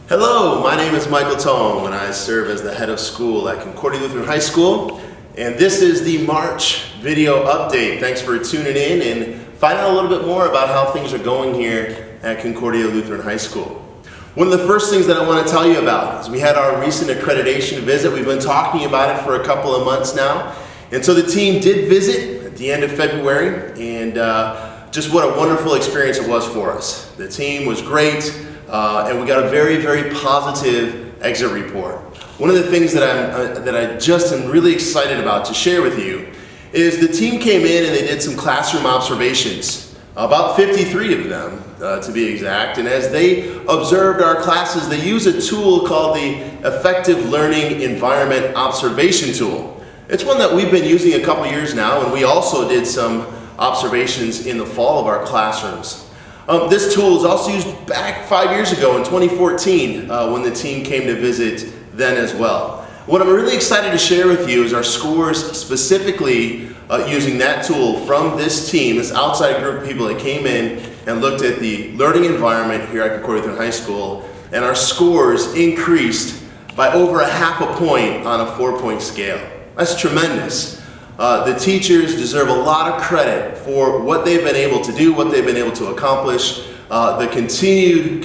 Hello, my name is Michael Tome and I serve as the head of school at Concordia Lutheran High School. And this is the March video update. Thanks for tuning in and finding out a little bit more about how things are going here at Concordia Lutheran High School. One of the first things that I want to tell you about is we had our recent accreditation visit. We've been talking about it for a couple of months now. And so the team did visit at the end of February, and just what a wonderful experience it was for us. The team was great, and we got a very, very positive exit report. One of the things that I just am really excited about to share with you is the team came in and they did some classroom observations, about 53 of them to be exact. And as they observed our classes, they use a tool called the Effective Learning Environment Observation Tool. It's one that we've been using a couple years now, and we also did some observations in the fall of our classrooms. This tool was also used back 5 years ago in 2014 when the team came to visit then as well. What I'm really excited to share with you is our scores specifically using that tool from this team, this outside group of people that came in and looked at the learning environment here at Concordia Lutheran High School, and our scores increased by over ½ a point on a 4-point scale. That's tremendous. The teachers deserve a lot of credit for what they've been able to do, what they've been able to accomplish, the continued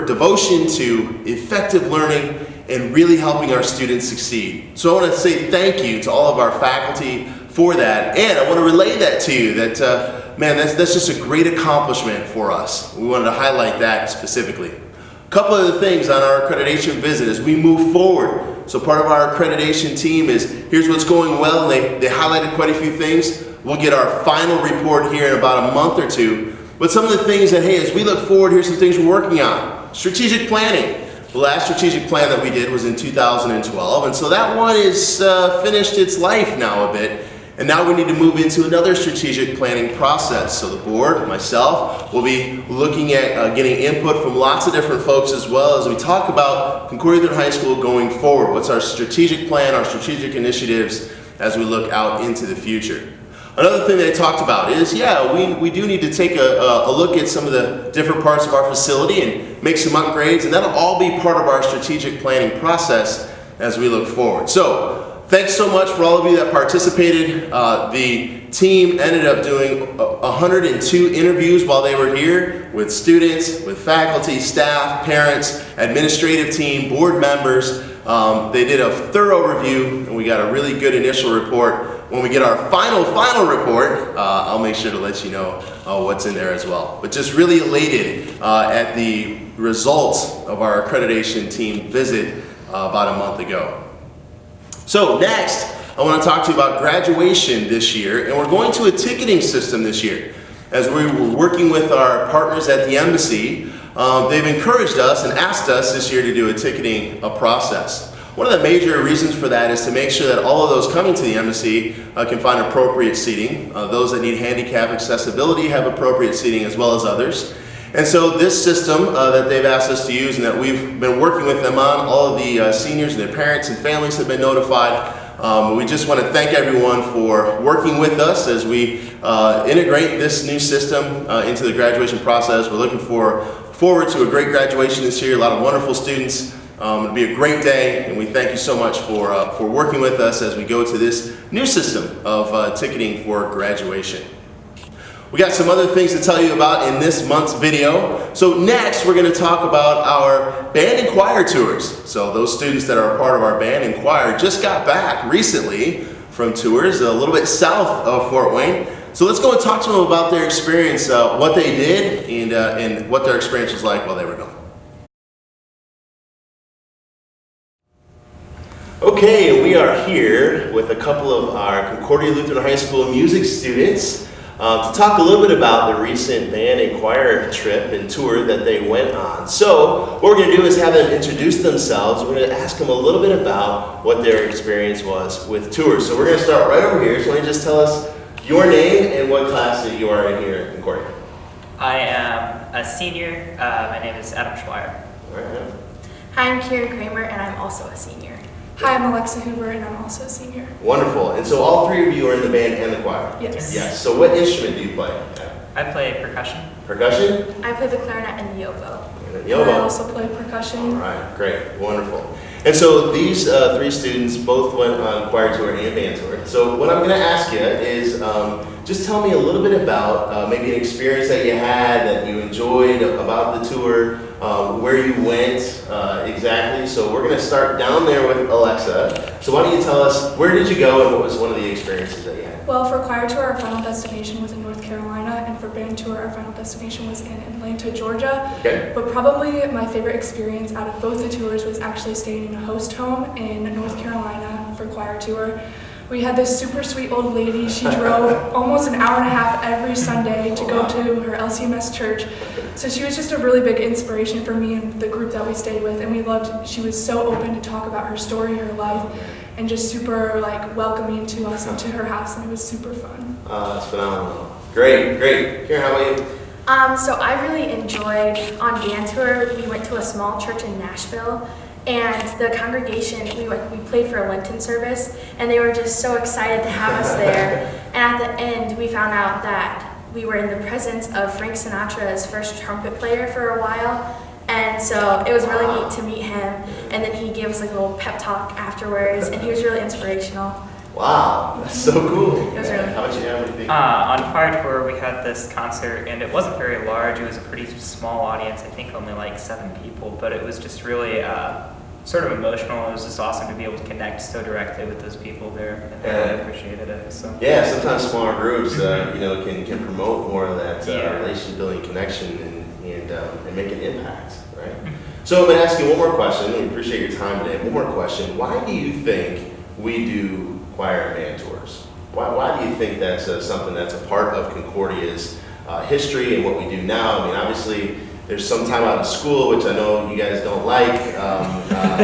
devotion to effective learning and really helping our students succeed. So I want to say thank you to all of our faculty for that, and I want to relay that to you that, man, that's just a great accomplishment for us. We wanted to highlight that specifically. A couple of the things on our accreditation visit as we move forward. So part of our accreditation team is, here's what's going well, and they highlighted quite a few things. We'll get our final report here in about a month or two. But some of the things that, hey, as we look forward, here's some things we're working on. Strategic planning. The last strategic plan that we did was in 2012, and so that one is finished its life now a bit. And now we need to move into another strategic planning process. So the board, myself, will be looking at getting input from lots of different folks as well as we talk about Concordia Lutheran High School going forward. What's our strategic plan, our strategic initiatives as we look out into the future. Another thing that I talked about is, we do need to take a look at some of the different parts of our facility and make some upgrades, and that'll all be part of our strategic planning process as we look forward. So, thanks so much for all of you that participated. The team ended up doing 102 interviews while they were here with students, with faculty, staff, parents, administrative team, board members. They did a thorough review and we got a really good initial report. When we get our final report, I'll make sure to let you know what's in there as well. But just really elated at the results of our accreditation team visit about a month ago. So next, I want to talk to you about graduation this year, and we're going to a ticketing system this year. As we were working with our partners at the embassy, they've encouraged us and asked us this year to do a ticketing process. One of the major reasons for that is to make sure that all of those coming to the embassy can find appropriate seating. Those that need handicap accessibility have appropriate seating as well as others. And so this system that they've asked us to use and that we've been working with them on, all of the seniors and their parents and families have been notified. We just want to thank everyone for working with us as we integrate this new system into the graduation process. We're looking forward to a great graduation this year, a lot of wonderful students. It'll be a great day, and we thank you so much for working with us as we go to this new system of ticketing for graduation. We got some other things to tell you about in this month's video. So next, we're going to talk about our band and choir tours. So those students that are a part of our band and choir just got back recently from tours a little bit south of Fort Wayne. So let's go and talk to them about their experience, what they did, and what their experience was like while they were gone. Okay, we are here with a couple of our Concordia Lutheran High School music students to talk a little bit about the recent band and choir trip and tour that they went on. So what we're going to do is have them introduce themselves. We're going to ask them a little bit about what their experience was with tours. So we're going to start right over here. So why don't you just tell us your name and what class that you are in here at Concordia? I am a senior. My name is Adam Schweier. All right. Hi, I'm Kieran Kramer, and I'm also a senior. Hi, I'm Alexa Hoover, and I'm also a senior. Wonderful. And so all three of you are in the band and the choir? Yes. Yes. So what instrument do you play? I play percussion. Percussion? I play the clarinet and the oboe. And the oboe. I also play percussion. All right, great, wonderful. And so these three students both went on choir tour and band tour. So what I'm going to ask you is just tell me a little bit about maybe an experience that you had that you enjoyed about the tour, where you went exactly. So we're going to start down there with Alexa. So why don't you tell us, where did you go and what was one of the experiences that you had? Well, for choir tour, our final destination was in North Carolina, and for band tour, our final destination was in Atlanta, Georgia. Okay. But probably my favorite experience out of both the tours was actually staying in a host home in North Carolina for choir tour. We had this super sweet old lady. She drove almost an hour and a half every Sunday to go to her LCMS church. So she was just a really big inspiration for me and the group that we stayed with, and we loved, she was so open to talk about her story, her life, and just super like welcoming to us and to her house, and it was super fun. That's phenomenal. Great, great. Karen, how about you? So I really enjoyed on band tour. We went to a small church in Nashville, and the congregation, we played for a Lenten service, and they were just so excited to have us there. And at the end, we found out that we were in the presence of Frank Sinatra's first trumpet player for a while. And so it was really neat to meet him, and then he gave us like a little pep talk afterwards, and he was really inspirational. Wow, that's so cool. It was really How about you, What do you think? On choir tour, we had this concert, and it wasn't very large. It was a pretty small audience. I think only like 7 people, but it was just really sort of emotional. It was just awesome to be able to connect so directly with those people there, and they really appreciated it. So Yeah, sometimes smaller groups, can promote more of that relation building connection and make an impact, right? So I'm going to ask you one more question. We appreciate your time today. One more question. Why do you think we do choir and band tours? Why do you think that's something that's a part of Concordia's history and what we do now? I mean, obviously, there's some time out of school, which I know you guys don't like.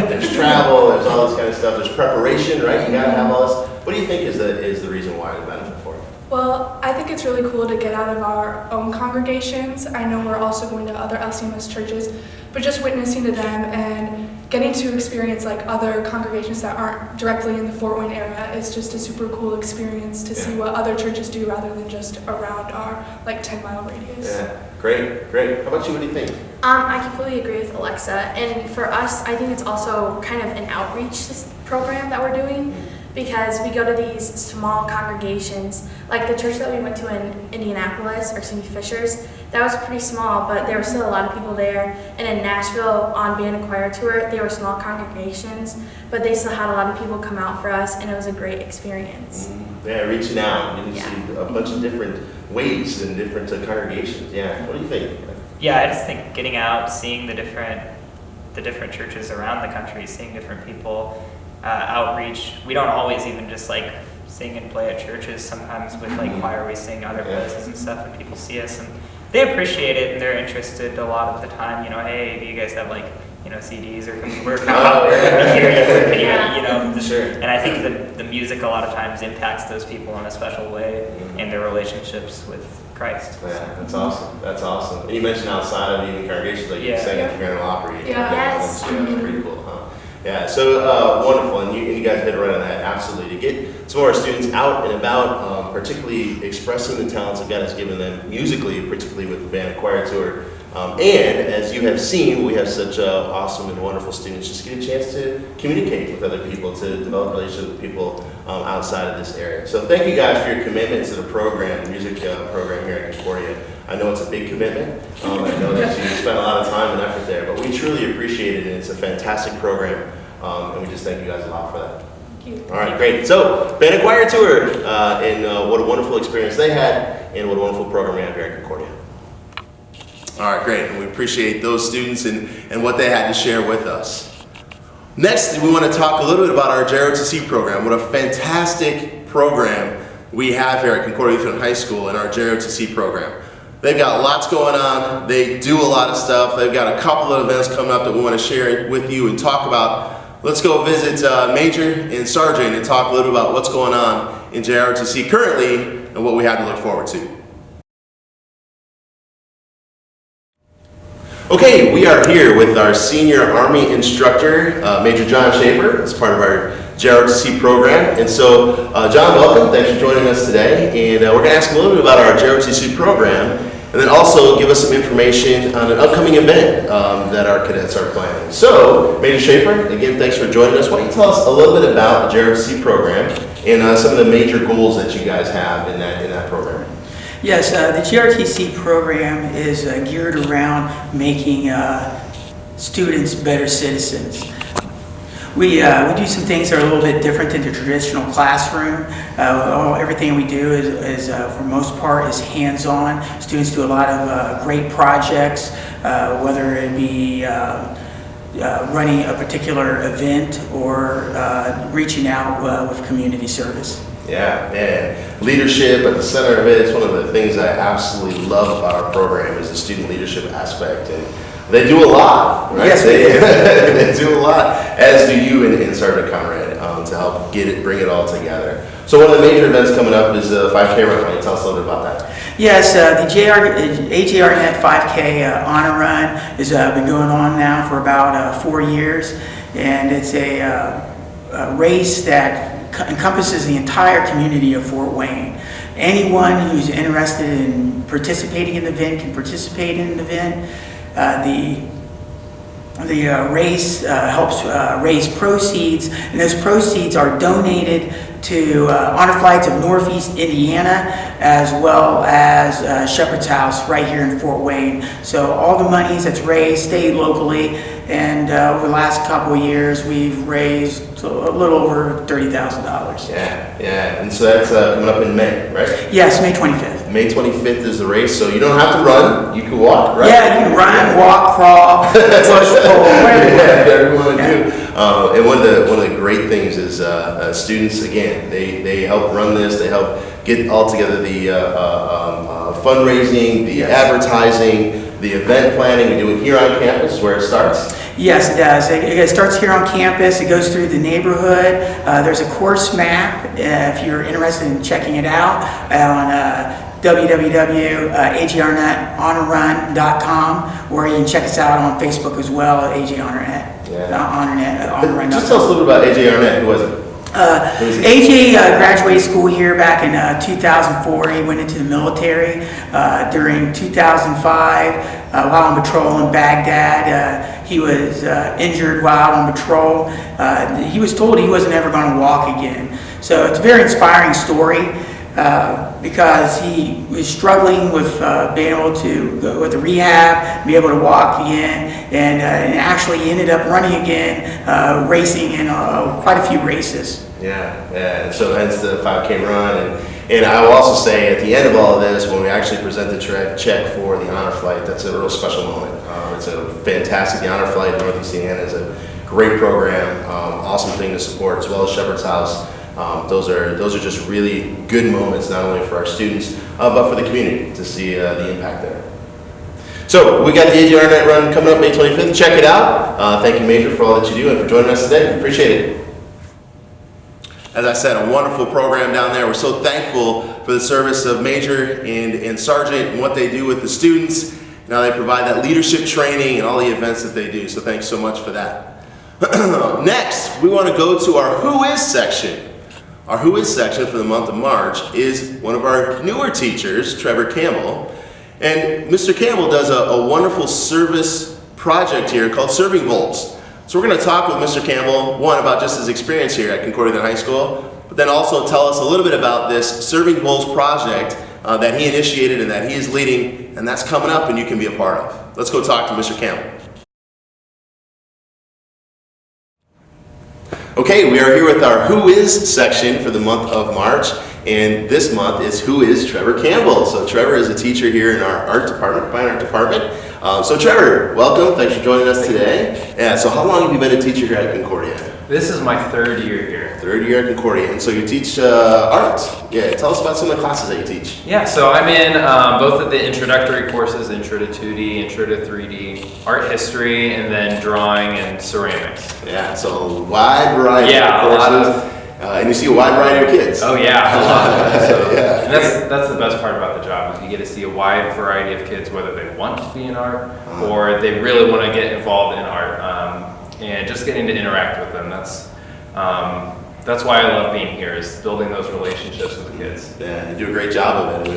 There's travel, there's all this kind of stuff. There's preparation, right? You got to have all this. What do you think is the reason why the benefit for it? Well, I think it's really cool to get out of our own congregations. I know we're also going to other LCMS churches, but just witnessing to them and getting to experience like other congregations that aren't directly in the Fort Wayne area is just a super cool experience to see what other churches do rather than just around our like 10-mile radius. Yeah, great, great. How about you? What do you think? I completely agree with Alexa, and for us, I think it's also kind of an outreach program that we're doing, because we go to these small congregations, like the church that we went to in Indianapolis, Fishers. That was pretty small, but there were still a lot of people there. And in Nashville, on band and choir tour, they were small congregations, but they still had a lot of people come out for us, and it was a great experience. Yeah, reaching out, you see a bunch of different ways and different congregations. Yeah, what do you think? yeah, I just think getting out, seeing the different churches around the country, seeing different people, outreach. We don't always even just like sing and play at churches. Sometimes with like choir, we sing other places and stuff, and people see us and they appreciate it and they're interested a lot of the time. You know, hey, do you guys have like CDs or we're coming out, we're going to hear you, Sure. And I think the music a lot of times impacts those people in a special way in their relationships with Christ. Yeah, that's awesome. That's awesome. And you mentioned outside of even congregations, like you sang at the Grand Ole Opry. Yes. That's pretty cool, huh? Yeah, so wonderful, and you guys hit it right on that, absolutely. To get some of our students out and about, particularly expressing the talents that God has given them musically, particularly with the band and choir tour. And as you have seen, we have such awesome and wonderful students just get a chance to communicate with other people, to develop relationships with people outside of this area. So thank you guys for your commitment to the program, the music program here at Concordia. I know it's a big commitment. I know that you spent a lot of time and effort there, but we truly appreciate it, and it's a fantastic program, and we just thank you guys a lot for that. Thank you. All right, great. So, band and choir tour, and what a wonderful experience they had, and what a wonderful program we have here at Concordia. All right, great. And we appreciate those students and what they had to share with us. Next, we want to talk a little bit about our JROTC program. What a fantastic program we have here at Concordia Lutheran High School in our JROTC program. They've got lots going on. They do a lot of stuff. They've got a couple of events coming up that we want to share with you and talk about. Let's go visit Major and Sergeant and talk a little about what's going on in JROTC currently and what we have to look forward to. Okay, we are here with our senior Army instructor, Major John Schaefer, as part of our JROTC program. And so, John, welcome. Thanks for joining us today. And we're going to ask a little bit about our JROTC program And then also give us some information on an upcoming event that our cadets are planning. So, Major Schaefer, again, thanks for joining us. Why don't you tell us a little bit about the JRC program and some of the major goals that you guys have in that program? Yes, the GRTC program is geared around making students better citizens. We do some things that are a little bit different than the traditional classroom. Everything we do is for most part, is hands-on. Students do a lot of great projects, whether it be running a particular event or reaching out with community service. Yeah, man. Leadership at the center of it. It's one of the things I absolutely love about our program is the student leadership aspect. And they do a lot, right? Yes, they do. They do a lot, as do you in Sergeant Conrad, to help bring it all together. So one of the major events coming up is the 5K run. Can you tell us a little bit about that? Yes, the AJRnet 5K honor run has been going on now for about 4 years, and it's a race that encompasses the entire community of Fort Wayne. Anyone who's interested in participating in the event can participate in the event. The race helps raise proceeds, and those proceeds are donated to Honor Flights of Northeast Indiana, as well as Shepherd's House right here in Fort Wayne. So all the monies that's raised stay locally, and over the last couple of years, we've raised a little over $30,000. Yeah, and so that's coming up in May, right? Yes, May 25th. May 25th is the race, so you don't have to run, you can walk, right? Yeah, you can run, walk, crawl, push, pull, whatever you want to do. And one of the great things is students, again, they help run this, they help get all together the fundraising, the advertising, the event planning. We do it here on campus where it starts. Yes, it does. It starts here on campus. It goes through the neighborhood. There's a course map if you're interested in checking it out on www.agrnethonorrun.com, or you can check us out on Facebook as well at AJ HonorNet. HonorRun. Just tell us a little bit about AJ HonorNet. Who was it? AJ graduated school here back in 2004. He went into the military during 2005 while on patrol in Baghdad. He was injured while on patrol. He was told he wasn't ever going to walk again. So it's a very inspiring story because he was struggling with being able to go with the rehab, be able to walk again, and actually he ended up running again, racing in quite a few races. Yeah. So hence the 5K run, and I will also say at the end of all of this, when we actually present the check for the honor flight, that's a real special moment. It's a fantastic. The honor flight in Northeast Indiana is a great program, awesome thing to support, as well as Shepherd's House. Those are just really good moments, not only for our students, but for the community to see the impact there. So we got the AJ HonorNet run coming up May 25th. Check it out. Thank you, Major, for all that you do and for joining us today. Appreciate it. As I said, a wonderful program down there. We're so thankful for the service of Major and Sergeant and what they do with the students. Now they provide that leadership training and all the events that they do. So thanks so much for that. Next, we want to go to our Who Is section. Our Who Is section for the month of March is one of our newer teachers, Trevor Campbell. And Mr. Campbell does a wonderful service project here called Serving Bowls. So we're going to talk with Mr. Campbell, one, about just his experience here at Concordia High School, but then also tell us a little bit about this Serving Bowls project that he initiated and that he is leading, and that's coming up and you can be a part of. Let's go talk to Mr. Campbell. Okay, we are here with our Who Is section for the month of March, and this month is Who Is Trevor Campbell. So Trevor is a teacher here in our art department, fine art department. So Trevor, welcome. Thanks for joining us today. Yeah. So how long have you been a teacher here at Concordia? This is my third year here. Third year at Concordia, and so you teach art. Yeah. Tell us about some of the classes that you teach. Yeah. So I'm in both of the introductory courses: Intro to 2D, Intro to 3D, Art History, and then Drawing and Ceramics. Yeah. So a wide variety of courses. A lot of, and you see a wide variety of kids. Oh yeah, a lot. So, yeah. And that's the best part about the job is you get to see a wide variety of kids, whether they want to be in art or they really want to get involved in art, and just getting to interact with them. That's that's why I love being here, is building those relationships with the kids. Yeah, you do a great job of it. I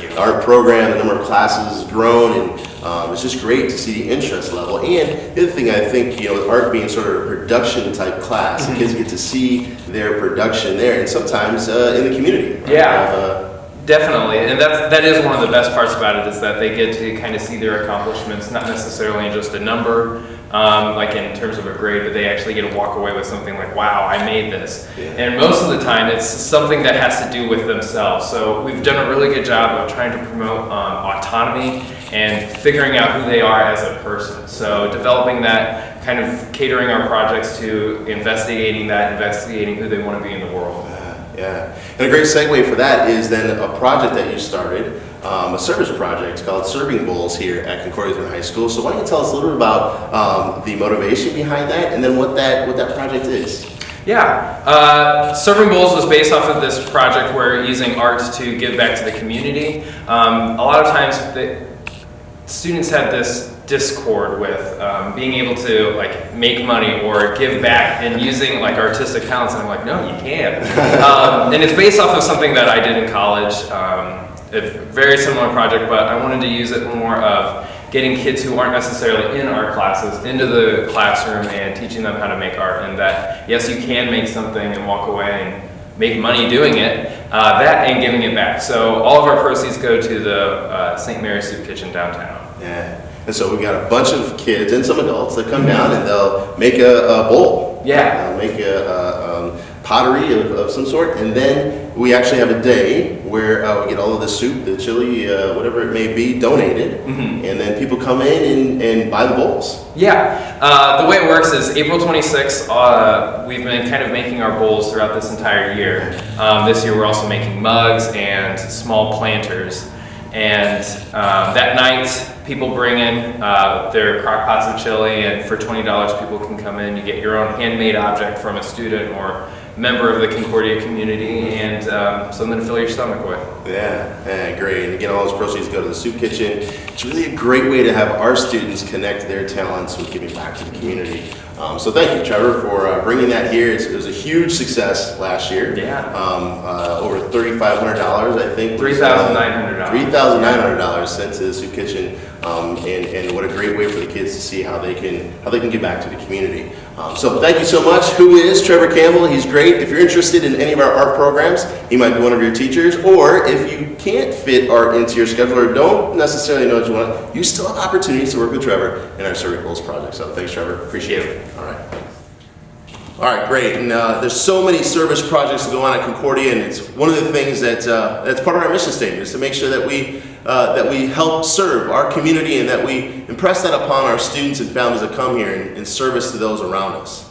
mean, our program, the number of classes has grown, and it's just great to see the interest level. And the other thing I think, with art being sort of a production type class, the kids get to see their production there, and sometimes in the community. Right? Yeah. Definitely, and that is one of the best parts about it, is that they get to kind of see their accomplishments, not necessarily in just a number, like in terms of a grade, but they actually get to walk away with something like, wow, I made this. Yeah. And most of the time, it's something that has to do with themselves. So we've done a really good job of trying to promote autonomy and figuring out who they are as a person. So developing that, kind of catering our projects to investigating who they want to be in the world. Yeah, and a great segue for that is then a project that you started, a service project called Serving Bowls here at Concordia High School. So why don't you tell us a little bit about the motivation behind that, and then what that project is? Yeah, Serving Bowls was based off of this project where using art to give back to the community. A lot of times students have this discord with being able to like make money or give back and using like artistic talents, and I'm like, no, you can't. And it's based off of something that I did in college, a very similar project, but I wanted to use it more of getting kids who aren't necessarily in art classes into the classroom and teaching them how to make art, and that yes, you can make something and walk away and make money doing it, that and giving it back. So all of our proceeds go to the St. Mary's Soup Kitchen downtown. Yeah. And so we've got a bunch of kids and some adults that come down and they'll make a bowl. Yeah. They'll make a pottery of some sort, and then we actually have a day where we get all of the soup, the chili, whatever it may be, donated, and then people come in and buy the bowls. Yeah. The way it works is April 26th, we've been kind of making our bowls throughout this entire year. This year we're also making mugs and small planters. And that night, people bring in their crock pots of chili, and for $20 people can come in. You get your own handmade object from a student or member of the Concordia community, and something to fill your stomach with. Yeah, great. And again, all those proceeds go to the soup kitchen. It's really a great way to have our students connect their talents with giving back to the community. So thank you, Trevor, for bringing that here. It was a huge success last year. Yeah. Over $3,500, I think. $3,900. $3,900 sent to the soup kitchen, and what a great way for the kids to see how they can give back to the community. So thank you so much. Who is Trevor Campbell? He's great. If you're interested in any of our art programs, he might be one of your teachers, or if you can't fit art into your schedule or don't necessarily know what you want, you still have opportunities to work with Trevor in our Serving Bowls project. So thanks, Trevor. Appreciate it. All right. All right, great. And there's so many service projects that go on at Concordia, and it's one of the things that's part of our mission statement, is to make sure that we help serve our community and that we impress that upon our students and families that come here in service to those around us.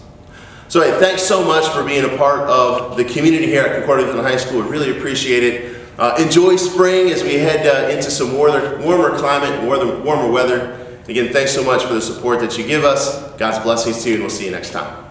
So hey, thanks so much for being a part of the community here at Concordia High School. We really appreciate it. Enjoy spring as we head into some warmer climate, warmer weather. Again, thanks so much for the support that you give us. God's blessings to you, and we'll see you next time.